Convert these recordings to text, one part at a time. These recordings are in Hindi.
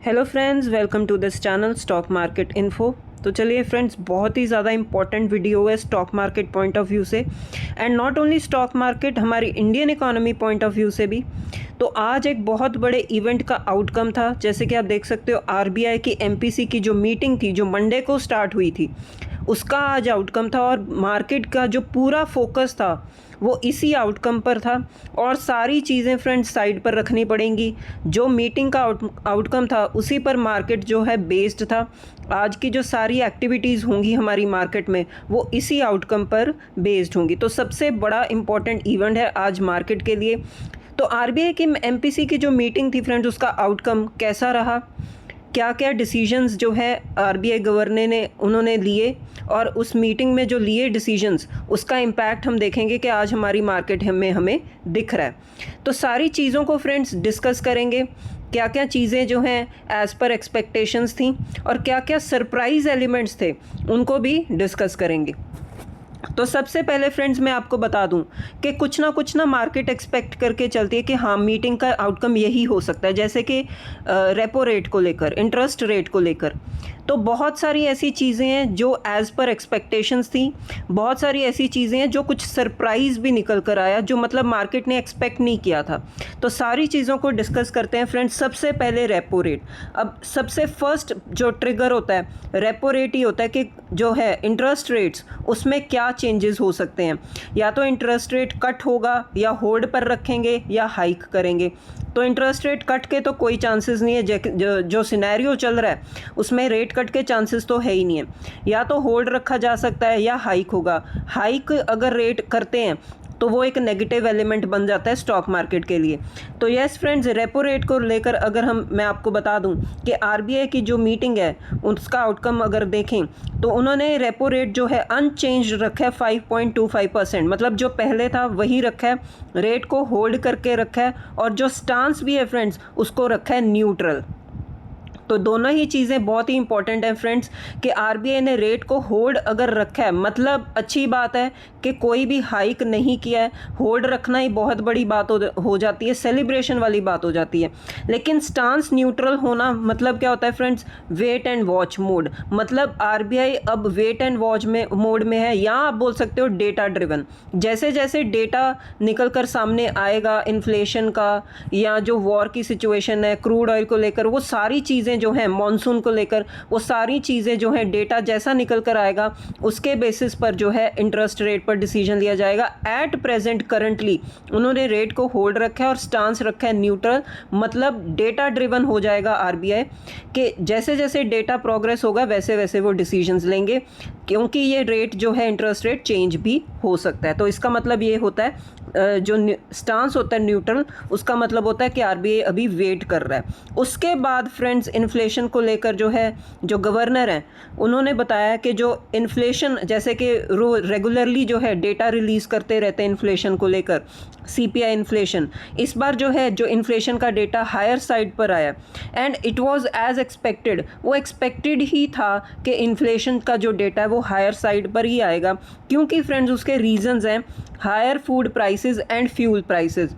Hello friends, welcome to this channel stock market info. तो चलिए फ्रेंड्स, बहुत ही ज़्यादा इंपॉर्टेंट वीडियो है stock market point of view से, and not only stock market, हमारी Indian economy point of view से भी। तो आज एक बहुत बड़े इवेंट का आउटकम था। जैसे कि आप देख सकते हो, आरबीआई की एमपीसी की जो मीटिंग थी, जो मंडे को स्टार्ट हुई थी, उसका आज आउटकम था। और मार्केट का जो पूरा फोकस था वो इसी आउटकम पर था। और सारी चीज़ें फ्रेंड्स साइड पर रखनी पड़ेंगी। जो मीटिंग का आउटकम था उसी पर मार्केट जो है बेस्ड था। आज की जो सारी एक्टिविटीज़ होंगी हमारी मार्केट में वो इसी आउटकम पर बेस्ड होंगी। तो सबसे बड़ा इम्पॉर्टेंट इवेंट है आज मार्केट के लिए। तो आरबीआई की एमपीसी की जो मीटिंग थी फ्रेंड्स, उसका आउटकम कैसा रहा, क्या क्या डिसीजंस जो है आरबीआई गवर्नर ने उन्होंने लिए, और उस मीटिंग में जो लिए डिसीजंस उसका इम्पैक्ट हम देखेंगे कि आज हमारी मार्केट में हमें दिख रहा है। तो सारी चीज़ों को फ्रेंड्स डिस्कस करेंगे, क्या क्या चीज़ें जो हैं एज़ पर एक्सपेक्टेशंस थी और क्या क्या सरप्राइज़ एलिमेंट्स थे उनको भी डिस्कस करेंगे। तो सबसे पहले फ्रेंड्स मैं आपको बता दूं कि कुछ ना मार्केट एक्सपेक्ट करके चलती है कि हाँ, मीटिंग का आउटकम यही हो सकता है। जैसे कि रेपो रेट को लेकर, इंटरेस्ट रेट को लेकर, तो बहुत सारी ऐसी चीज़ें हैं जो एज़ पर एक्सपेक्टेशंस थी। बहुत सारी ऐसी चीज़ें हैं जो कुछ सरप्राइज़ भी निकल कर आया, जो मतलब मार्केट ने एक्सपेक्ट नहीं किया था। तो सारी चीज़ों को डिस्कस करते हैं फ्रेंड्स। सबसे पहले रेपो रेट। अब सबसे फर्स्ट जो ट्रिगर होता है रेपो रेट ही होता है कि जो है इंटरेस्ट रेट्स, उसमें क्या चेंजेस हो सकते हैं। या तो इंटरेस्ट रेट कट होगा, या होल्ड पर रखेंगे, या हाइक करेंगे। तो इंटरेस्ट रेट कट के तो कोई चांसेस नहीं है। जो सिनेरियो चल रहा है उसमें रेट कट के चांसेस तो है ही नहीं है। या तो होल्ड रखा जा सकता है या हाइक होगा। हाइक अगर रेट करते हैं तो वो एक नेगेटिव एलिमेंट बन जाता है स्टॉक मार्केट के लिए। तो यस फ्रेंड्स, रेपो रेट को लेकर अगर मैं आपको बता दूं कि आरबीआई की जो मीटिंग है उसका आउटकम अगर देखें तो उन्होंने रेपो रेट जो है अनचेंज्ड रखा है 5.25%, मतलब जो पहले था वही रखा है। रेट को होल्ड करके रखा है, और जो स्टांस भी है फ्रेंड्स उसको रखा है न्यूट्रल। तो दोनों ही चीज़ें बहुत ही इंपॉर्टेंट हैं फ्रेंड्स कि आरबीआई ने रेट को होल्ड अगर रखा है, मतलब अच्छी बात है कि कोई भी हाइक नहीं किया है। होल्ड रखना ही बहुत बड़ी बात हो जाती है, सेलिब्रेशन वाली बात हो जाती है। लेकिन स्टांस न्यूट्रल होना मतलब क्या होता है friends, wait and watch mode. मतलब आरबीआई अब वेट एंड वॉच में मोड में है, या आप बोल सकते हो डेटा ड्रिवन। जैसे जैसे डेटा निकल कर सामने आएगा इन्फ्लेशन का, या जो वॉर की सिचुएशन है, क्रूड ऑयल को लेकर, वो सारी चीज़ें जो हैं, मॉनसून को लेकर, वो सारी चीज़ें जो हैं, डेटा जैसा निकल कर आएगा उसके बेसिस पर जो है इंटरेस्ट रेट पर डिसीजन लिया जाएगा। एट प्रेजेंट करंटली उन्होंने रेट को होल्ड रखा है और स्टांस रखा है न्यूट्रल। मतलब डेटा ड्रिवन हो जाएगा आरबीआई कि जैसे जैसे डेटा प्रोग्रेस होगा वैसे वैसे वो डिसीजंस लेंगे, क्योंकि ये रेट जो है इंटरेस्ट रेट चेंज भी हो सकता है। तो इसका मतलब ये होता है, जो स्टांस होता है न्यूट्रल, उसका मतलब होता है कि आरबीआई अभी वेट कर रहा है। उसके बाद फ्रेंड्स इन्फ्लेशन को लेकर जो है, जो गवर्नर हैं उन्होंने बताया कि जो इन्फ्लेशन, जैसे कि रेगुलरली जो है डेटा रिलीज़ करते रहते हैं इन्फ्लेशन को लेकर, सीपीआई इन्फ्लेशन, इस बार जो है जो इन्फ्लेशन का डेटा हायर साइड पर आया, and it was as expected. वो एक्सपेक्टेड ही था कि इन्फ्लेशन का जो डेटा है वो हायर साइड पर ही आएगा, क्योंकि फ्रेंड्स उसके रीजंस हैं higher food prices and fuel prices.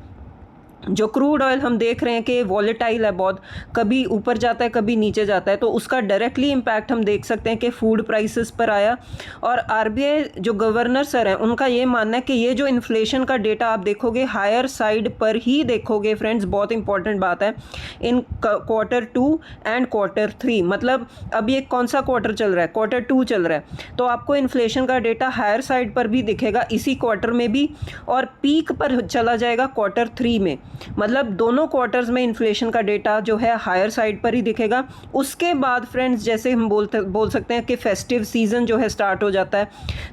जो क्रूड ऑयल हम देख रहे हैं कि वॉलेटाइल है बहुत, कभी ऊपर जाता है कभी नीचे जाता है, तो उसका डायरेक्टली इम्पैक्ट हम देख सकते हैं कि फूड प्राइसेस पर आया। और आरबीआई जो गवर्नर सर हैं उनका ये मानना है कि ये जो इन्फ्लेशन का डेटा आप देखोगे हायर साइड पर ही देखोगे फ्रेंड्स, बहुत इंपॉर्टेंट बात है, इन Q2 एंड Q3। मतलब अभी एक कौन सा क्वार्टर चल रहा है, Q2 चल रहा है, तो आपको इन्फ्लेशन का डेटा हायर साइड पर भी दिखेगा इसी क्वार्टर में भी, और पीक पर चला जाएगा Q3 में। मतलब दोनों क्वार्टर्स में इन्फ्लेशन का डेटा जो है हायर साइड पर ही दिखेगा। उसके बाद फ्रेंड्स, जैसे हम बोल सकते हैं कि फेस्टिव सीजन जो है स्टार्ट हो जाता है,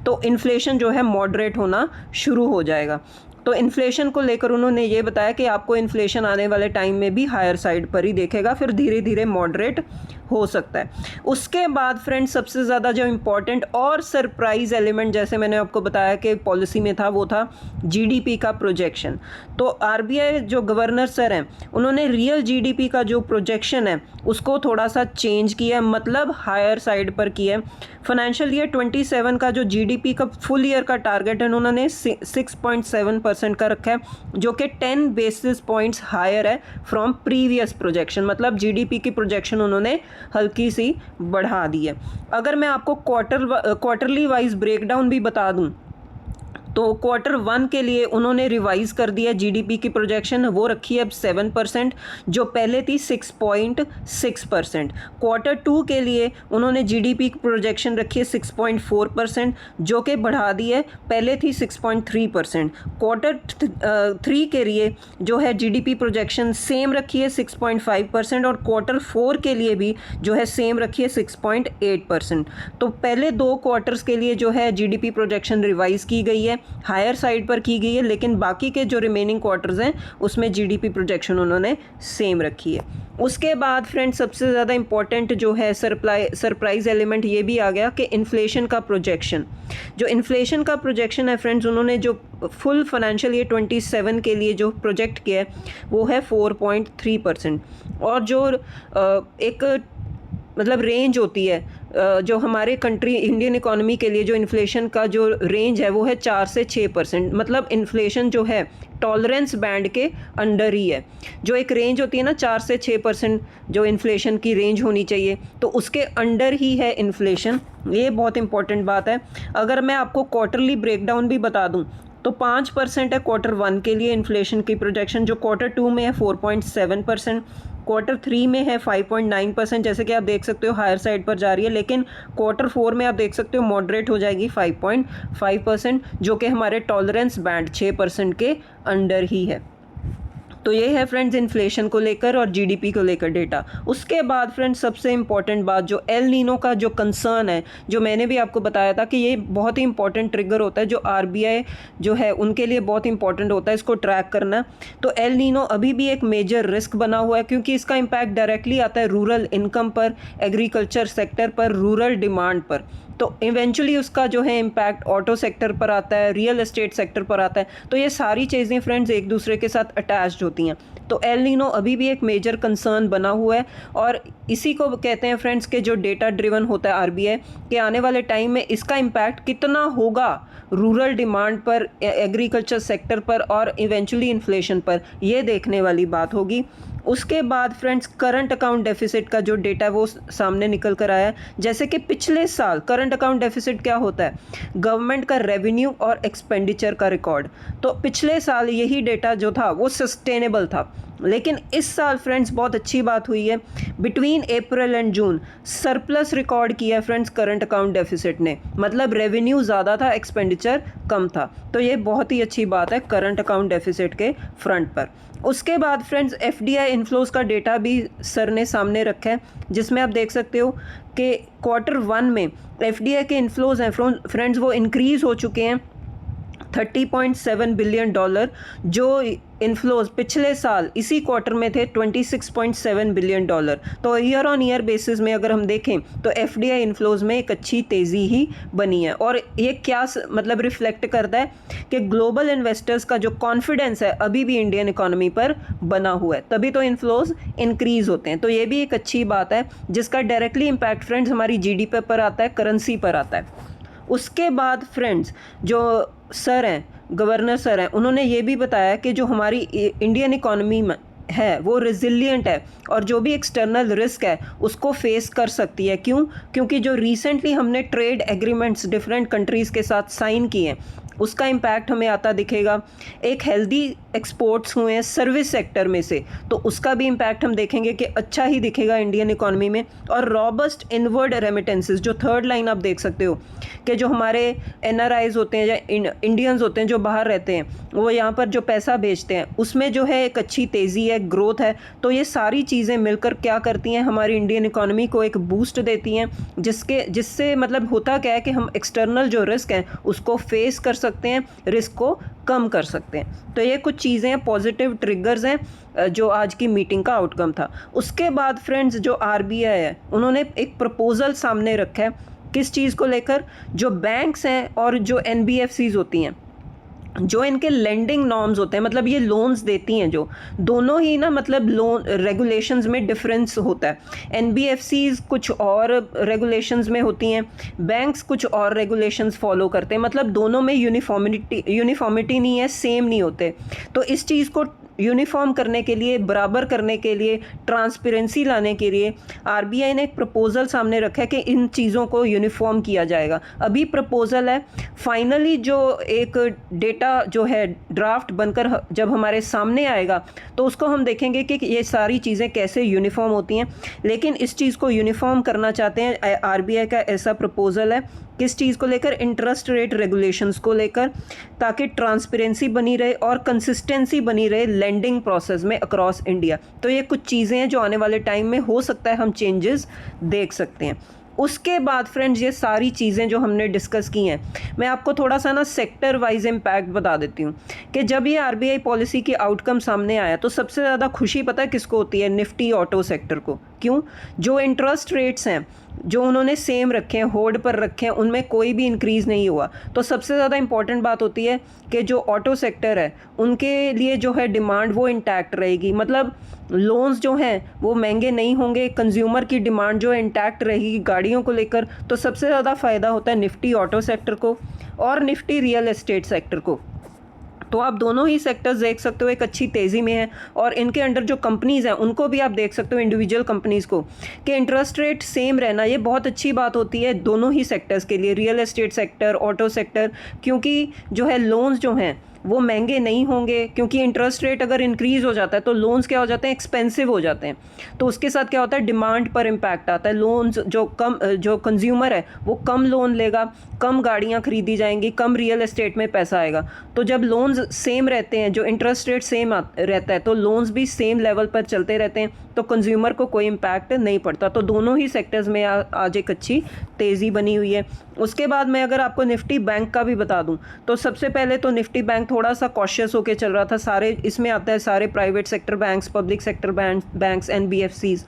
तो इन्फ्लेशन जो है मॉडरेट होना शुरू हो जाएगा। तो इन्फ्लेशन को लेकर उन्होंने ये बताया कि आपको इन्फ्लेशन आने वाले टाइम में भी हायर साइड पर ही देखेगा, फिर धीरे धीरे मॉडरेट हो सकता है। उसके बाद फ्रेंड्स सबसे ज़्यादा जो इम्पॉर्टेंट और सरप्राइज एलिमेंट, जैसे मैंने आपको बताया कि पॉलिसी में था, वो था जीडीपी का प्रोजेक्शन। तो आरबीआई जो गवर्नर सर हैं उन्होंने रियल जीडीपी का जो प्रोजेक्शन है उसको थोड़ा सा चेंज किया, मतलब हायर साइड पर किया। फाइनेंशियल ईयर 27 का जो जीडीपी का फुल ईयर का टारगेट है उन्होंने 6.7% 6% का रखा है, जो कि 10 बेसिस पॉइंट्स हायर है फ्रॉम प्रीवियस प्रोजेक्शन। मतलब जीडीपी की प्रोजेक्शन उन्होंने हल्की सी बढ़ा दी है। अगर मैं आपको क्वार्टरली वाइज ब्रेकडाउन भी बता दूं, तो क्वार्टर 1 के लिए उन्होंने रिवाइज कर दिया जीडीपी की प्रोजेक्शन, वो रखी है अब 7%, जो पहले थी 6.6%। क्वार्टर 2 के लिए उन्होंने जीडीपी की प्रोजेक्शन रखी है 6.4%, जो कि बढ़ा दी है, पहले थी 6.3%। क्वार्टर 3 के लिए जो है जीडीपी प्रोजेक्शन सेम रखी है 6.5%, और क्वार्टर 4 के लिए भी जो है सेम रखी है 6.8%। तो पहले 2 क्वार्टर्स के लिए जो है जीडीपी प्रोजेक्शन रिवाइज की गई है, हायर साइड पर की गई है, लेकिन बाकी के जो रिमेनिंग क्वार्टर्स हैं उसमें जीडीपी प्रोजेक्शन उन्होंने सेम रखी है। उसके बाद फ्रेंड्स सबसे ज़्यादा इंपॉर्टेंट जो है सरप्राइज एलिमेंट ये भी आ गया कि इन्फ्लेशन का प्रोजेक्शन। जो इन्फ्लेशन का प्रोजेक्शन है फ्रेंड्स, उन्होंने जो फुल फाइनेंशियल ईयर 27 के लिए जो प्रोजेक्ट किया है वो है 4.3%। और जो एक मतलब रेंज होती है जो हमारे कंट्री इंडियन इकोनॉमी के लिए जो इन्फ्लेशन का जो रेंज है वो है 4 से 6%। मतलब इन्फ्लेशन जो है टॉलरेंस बैंड के अंडर ही है। जो एक रेंज होती है ना 4 से 6% जो इन्फ्लेशन की रेंज होनी चाहिए, तो उसके अंडर ही है इन्फ्लेशन। ये बहुत इंपॉर्टेंट बात है। अगर मैं आपको क्वार्टरली ब्रेकडाउन भी बता दूं, तो 5% है क्वार्टर 1 के लिए इन्फ्लेशन की प्रोजेक्शन, जो क्वार्टर 2 में है 4.7%, क्वार्टर 3 में है 5.9%। जैसे कि आप देख सकते हो हायर साइड पर जा रही है, लेकिन क्वार्टर 4 में आप देख सकते हो मॉडरेट हो जाएगी 5.5%, जो कि हमारे टॉलरेंस बैंड 6% के अंडर ही है। तो ये है फ्रेंड्स इन्फ्लेशन को लेकर और जीडीपी को लेकर डेटा। उसके बाद फ्रेंड्स सबसे इम्पॉर्टेंट बात, जो एल नीनो का जो कंसर्न है, जो मैंने भी आपको बताया था कि ये बहुत ही इंपॉर्टेंट ट्रिगर होता है, जो आरबीआई जो है उनके लिए बहुत इंपॉर्टेंट होता है इसको ट्रैक करना। तो एल नीनो अभी भी एक मेजर रिस्क बना हुआ है, क्योंकि इसका इम्पैक्ट डायरेक्टली आता है रूरल इनकम पर, एग्रीकल्चर सेक्टर पर, रूरल डिमांड पर। तो इवेंचुअली उसका जो है इम्पैक्ट ऑटो सेक्टर पर आता है, रियल एस्टेट सेक्टर पर आता है। तो ये सारी चीज़ें फ्रेंड्स एक दूसरे के साथ अटैच्ड होती हैं। तो एल नीनो अभी भी एक मेजर कंसर्न बना हुआ है, और इसी को कहते हैं फ्रेंड्स के जो डेटा ड्रिवन होता है आरबीआई, कि आने वाले टाइम में इसका इम्पैक्ट कितना होगा रूरल डिमांड पर, एग्रीकल्चर सेक्टर पर और इवेंचुअली इन्फ्लेशन पर, ये देखने वाली बात होगी। उसके बाद फ्रेंड्स करंट अकाउंट डेफिसिट का जो डेटा है वो सामने निकल कर आया है। जैसे कि पिछले साल करंट अकाउंट डेफिसिट क्या होता है, गवर्नमेंट का रेवेन्यू और एक्सपेंडिचर का रिकॉर्ड। तो पिछले साल यही डेटा जो था वो सस्टेनेबल था, लेकिन इस साल फ्रेंड्स बहुत अच्छी बात हुई है, between April and June surplus record किया है फ्रेंड्स करंट अकाउंट डेफिसिट ने। मतलब रेवेन्यू ज़्यादा था, एक्सपेंडिचर कम था। तो ये बहुत ही अच्छी बात है करंट अकाउंट डेफिसिट के फ्रंट पर। उसके बाद फ्रेंड्स एफडीआई इन्फ्लोज का डेटा भी सर ने सामने रखा है, जिसमें आप देख सकते हो कि क्वार्टर 1 में एफडीआई के इन्फ्लोज हैं फ्रेंड्स वो इंक्रीज़ हो चुके हैं $30.7 बिलियन, जो इन्फ्लोज पिछले साल इसी क्वार्टर में थे $26.7 बिलियन। तो ईयर ऑन ईयर बेसिस में अगर हम देखें तो एफडीआई इन्फ्लोज में एक अच्छी तेज़ी ही बनी है। और ये क्या मतलब रिफ्लेक्ट करता है कि ग्लोबल इन्वेस्टर्स का जो कॉन्फिडेंस है अभी भी इंडियन इकोनॉमी पर बना हुआ है, तभी तो इन्फ्लोज इंक्रीज़ होते हैं। तो ये भी एक अच्छी बात है, जिसका डायरेक्टली इम्पैक्ट फ्रेंड्स हमारी जीडीपी पर आता है, करेंसी पर आता है। उसके बाद फ्रेंड्स जो सर हैं, गवर्नर सर हैं, उन्होंने ये भी बताया कि जो हमारी इंडियन इकोनॉमी में है वो रिजिलियंट है, और जो भी एक्सटर्नल रिस्क है उसको फेस कर सकती है। क्यों? क्योंकि जो रिसेंटली हमने ट्रेड एग्रीमेंट्स डिफरेंट कंट्रीज़ के साथ साइन किए हैं उसका इम्पैक्ट हमें आता दिखेगा। एक हेल्दी एक्सपोर्ट्स हुए हैं सर्विस सेक्टर में से, तो उसका भी इम्पैक्ट हम देखेंगे कि अच्छा ही दिखेगा इंडियन इकोनॉमी में। और रॉबस्ट इनवर्ड रेमिटेंसेस, जो थर्ड लाइन आप देख सकते हो कि जो हमारे एनआरआईज होते हैं या इंडियंस होते हैं जो बाहर रहते हैं, वो यहाँ पर जो पैसा भेजते हैं उसमें जो है एक अच्छी तेज़ी है, ग्रोथ है। तो ये सारी चीज़ें मिलकर क्या करती हैं, हमारी इंडियन इकोनॉमी को एक बूस्ट देती हैं, जिससे मतलब होता क्या है कि हम एक्सटर्नल जो रिस्क हैं उसको फेस कर सकते हैं, रिस्क को कम कर सकते हैं। तो ये कुछ चीज़ें हैं, पॉजिटिव ट्रिगर्स हैं जो आज की मीटिंग का आउटकम था। उसके बाद फ्रेंड्स जो आरबीआई है उन्होंने एक प्रपोजल सामने रखा है, किस चीज़ को लेकर, जो बैंक्स हैं और जो एनबीएफसीज होती हैं जो इनके लेंडिंग नॉर्म्स होते हैं, मतलब ये लोन्स देती हैं जो, दोनों ही ना मतलब लोन रेगुलेशंस में डिफरेंस होता है। एनबीएफसीज कुछ और रेगुलेशंस में होती हैं, बैंक्स कुछ और रेगुलेशंस फॉलो करते हैं, मतलब दोनों में यूनिफॉर्मिटी नहीं है, सेम नहीं होते। तो इस चीज़ को यूनिफॉर्म करने के लिए, बराबर करने के लिए, ट्रांसपेरेंसी लाने के लिए आरबीआई ने एक प्रपोज़ल सामने रखा है कि इन चीज़ों को यूनिफॉर्म किया जाएगा। अभी प्रपोज़ल है, फाइनली जो एक डेटा जो है ड्राफ्ट बनकर जब हमारे सामने आएगा तो उसको हम देखेंगे कि ये सारी चीज़ें कैसे यूनिफॉर्म होती हैं। लेकिन इस चीज़ को यूनिफॉर्म करना चाहते हैं, आरबीआई का ऐसा प्रपोज़ल है। किस चीज़ को लेकर? इंटरेस्ट रेट रेगुलेशंस को लेकर, ताकि ट्रांसपेरेंसी बनी रहे और कंसिस्टेंसी बनी रहे लेंडिंग प्रोसेस में अक्रॉस इंडिया। तो ये कुछ चीज़ें हैं जो आने वाले टाइम में हो सकता है हम चेंजेस देख सकते हैं। उसके बाद फ्रेंड्स, ये सारी चीज़ें जो हमने डिस्कस की हैं, मैं आपको थोड़ा सा ना सेक्टर वाइज इम्पैक्ट बता देती हूँ कि जब ये आरबीआई पॉलिसी की आउटकम सामने आया तो सबसे ज़्यादा खुशी पता है किसको होती है? निफ्टी ऑटो सेक्टर को। क्यों? जो इंटरेस्ट रेट्स हैं जो उन्होंने सेम रखे हैं, होल्ड पर रखे हैं, उनमें कोई भी इंक्रीज़ नहीं हुआ। तो सबसे ज़्यादा इंपॉर्टेंट बात होती है कि जो ऑटो सेक्टर है उनके लिए जो है डिमांड वो इंटैक्ट रहेगी, मतलब लोन्स जो हैं वो महंगे नहीं होंगे, कंज्यूमर की डिमांड जो है इंटैक्ट रहेगी गाड़ियों को लेकर। तो सबसे ज़्यादा फ़ायदा होता है निफ्टी ऑटो सेक्टर को और निफ्टी रियल एस्टेट सेक्टर को। तो आप दोनों ही सेक्टर्स देख सकते हो एक अच्छी तेज़ी में है, और इनके अंडर जो कंपनीज़ हैं उनको भी आप देख सकते हो, इंडिविजुअल कंपनीज़ को, कि इंटरेस्ट रेट सेम रहना ये बहुत अच्छी बात होती है दोनों ही सेक्टर्स के लिए, real estate sector, auto sector, क्योंकि जो है लोन्स जो हैं वो महंगे नहीं होंगे। क्योंकि इंटरेस्ट रेट अगर इंक्रीज़ हो जाता है तो लोन्स क्या हो जाते हैं? एक्सपेंसिव हो जाते हैं। तो उसके साथ क्या होता है? डिमांड पर इम्पैक्ट आता है। लोन्स जो कंज्यूमर है वो कम लोन लेगा, कम गाड़ियाँ खरीदी जाएंगी, कम रियल एस्टेट में पैसा आएगा। तो जब लोन्स सेम रहते हैं, जो इंटरेस्ट रेट सेम रहता है, तो लोन्स भी सेम लेवल पर चलते रहते हैं, तो कंज्यूमर को कोई इम्पैक्ट नहीं पड़ता। तो दोनों ही सेक्टर्स में आज एक अच्छी तेज़ी बनी हुई है। उसके बाद मैं अगर आपको निफ्टी बैंक का भी बता दूं तो सबसे पहले तो निफ्टी बैंक थोड़ा सा कॉशियस होकर चल रहा था। सारे इसमें आता है सारे private sector banks, public sector banks, NBFCs.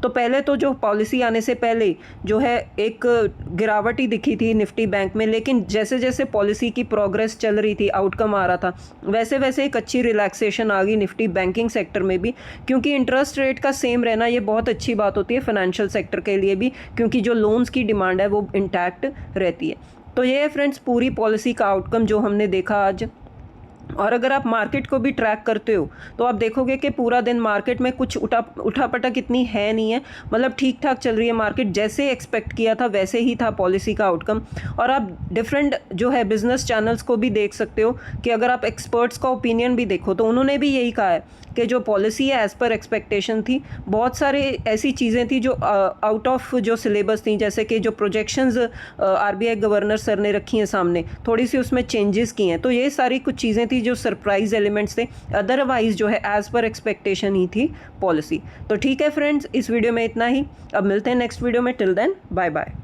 तो पहले तो जो पॉलिसी आने से पहले जो है एक गिरावट ही दिखी थी निफ्टी बैंक में, लेकिन जैसे जैसे पॉलिसी की प्रोग्रेस चल रही थी, आउटकम आ रहा था, वैसे वैसे एक अच्छी रिलैक्सेशन आ गई निफ्टी बैंकिंग सेक्टर में भी। क्योंकि इंटरेस्ट रेट का सेम रहना ये बहुत अच्छी बात होती है फाइनेंशियल सेक्टर के लिए भी, क्योंकि जो लोन्स की डिमांड है वो इंटैक्ट रहती है। तो ये है फ्रेंड्स पूरी पॉलिसी का आउटकम जो हमने देखा आज। और अगर आप मार्केट को भी ट्रैक करते हो तो आप देखोगे कि पूरा दिन मार्केट में कुछ उठापटक इतनी है नहीं है, मतलब ठीक ठाक चल रही है मार्केट, जैसे एक्सपेक्ट किया था वैसे ही था पॉलिसी का आउटकम। और आप डिफरेंट जो है बिजनेस चैनल्स को भी देख सकते हो कि अगर आप एक्सपर्ट्स का ओपिनियन भी देखो तो उन्होंने भी यही कहा है कि जो पॉलिसी है एज़ पर एक्सपेक्टेशन थी। बहुत सारे ऐसी चीज़ें थी जो आउट ऑफ जो सिलेबस थी, जैसे कि जो प्रोजेक्शंस आरबीआई गवर्नर सर ने रखी हैं सामने, थोड़ी सी उसमें चेंजेस की हैं। तो ये सारी कुछ चीज़ें थी जो सरप्राइज एलिमेंट्स थे, अदरवाइज जो है एज़ पर एक्सपेक्टेशन ही थी पॉलिसी। तो ठीक है फ्रेंड्स, इस वीडियो में इतना ही। अब मिलते हैं नेक्स्ट वीडियो में। Till then bye bye.